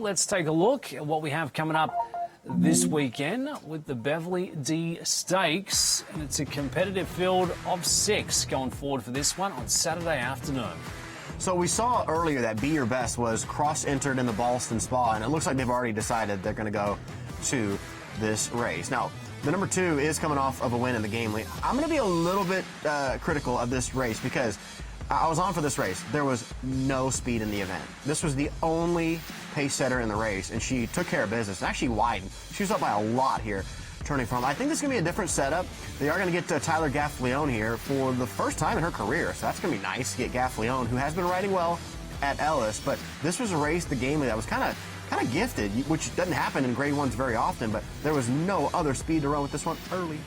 let's take a look at what we have coming up this weekend with the Beverly D Stakes. And it's a competitive field of 6 going forward for this one on Saturday afternoon. So we saw earlier that Be Your Best was cross-entered in the Ballston Spa, and it looks like they've already decided they're going to go to this race. Now, the number 2 is coming off of a win in the game lead. I'm going to be a little bit critical of this race because I was on for this race. There was no speed in the event. This was the only pace setter in the race, and she took care of business and actually widened. She was up by a lot here, turning from. I think this is going to be a different setup. They are going to get Tyler Gaffleone here for the first time in her career, so that's going to be nice to get Gaffleone, who has been riding well at Ellis. But this was a race, the game that was kind of gifted, which doesn't happen in Grade 1s very often, but there was no other speed to run with this one early.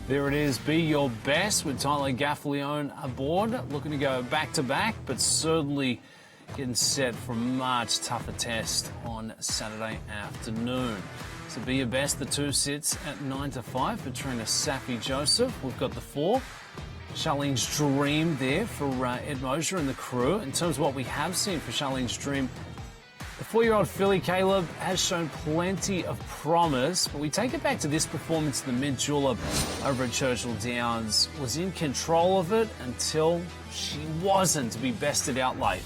There it is, Be Your Best with Tyler Gaffleone aboard, looking to go back-to-back, but certainly getting set for a much tougher test on Saturday afternoon. So Be Your Best, the 2 sits at 9 to 5 for trainer Safi Joseph. We've got the 4, Charlene's Dream there for Ed Mosier and the crew. In terms of what we have seen for Charlene's Dream, the 4-year-old filly Caleb has shown plenty of promise, but we take it back to this performance in the mid-julep over at Churchill Downs. Was in control of it until she wasn't, to be bested out late.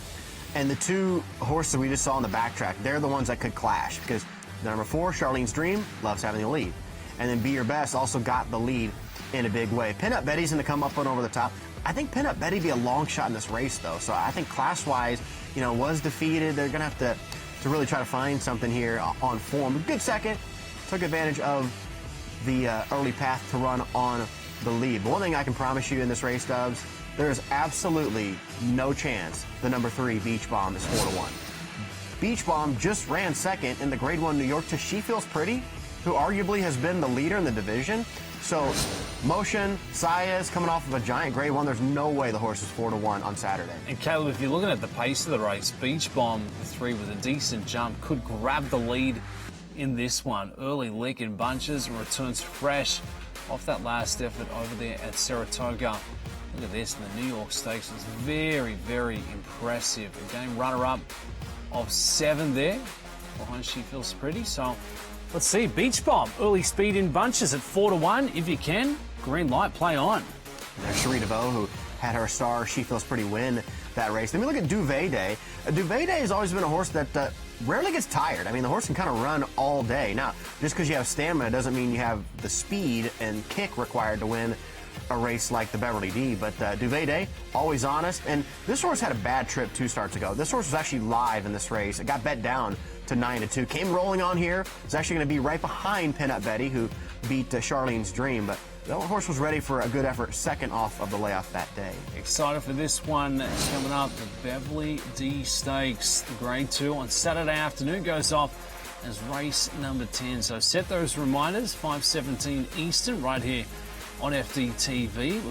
And the 2 horses we just saw on the backtrack, they're the ones that could clash because the number 4, Charlene's Dream, loves having the lead. And then Be Your Best also got the lead in a big way. Pin-Up Betty's going to come up and over the top. I think Pin-Up Betty be a long shot in this race, though. So I think class-wise, was defeated. They're going to have to really try to find something here on form. Good second. Took advantage of the early path to run on the lead. But one thing I can promise you in this race, Dubs, there is absolutely no chance the number 3 Beach Bomb is 4-1. Beach Bomb just ran second in the Grade 1 New York to She Feels Pretty, who arguably has been the leader in the division. So Motion, Saez coming off of a giant Grade 1. There's no way the horse is 4-1 on Saturday. And Caleb, if you're looking at the pace of the race, Beach Bomb, the 3 with a decent jump, could grab the lead in this one. Early lick in bunches and returns fresh off that last effort over there at Saratoga. Look at this in the New York Stakes. It's very, very impressive. Again, runner-up of 7 there behind She Feels Pretty. So let's see, Beach Bomb, early speed in bunches at 4-1. If you can, green light, play on. There's Cherie DeVoe, who had her star She Feels Pretty win that race. Then we look at Duvet Day. Duvet Day has always been a horse that rarely gets tired. I mean, the horse can kind of run all day. Now, just because you have stamina doesn't mean you have the speed and kick required to win a race like the Beverly D, but Duvet Day, always honest. And this horse had a bad trip 2 starts ago. This horse was actually live in this race. It got bet down to 9-2. Came rolling on here. It's actually going to be right behind Pin-Up Betty, who beat Charlene's Dream. But the horse was ready for a good effort, second off of the layoff that day. Excited for this one coming up. The Beverly D Stakes, the Grade 2 on Saturday afternoon, goes off as race number 10. So set those reminders, 5:17 Eastern, right here on FD TV.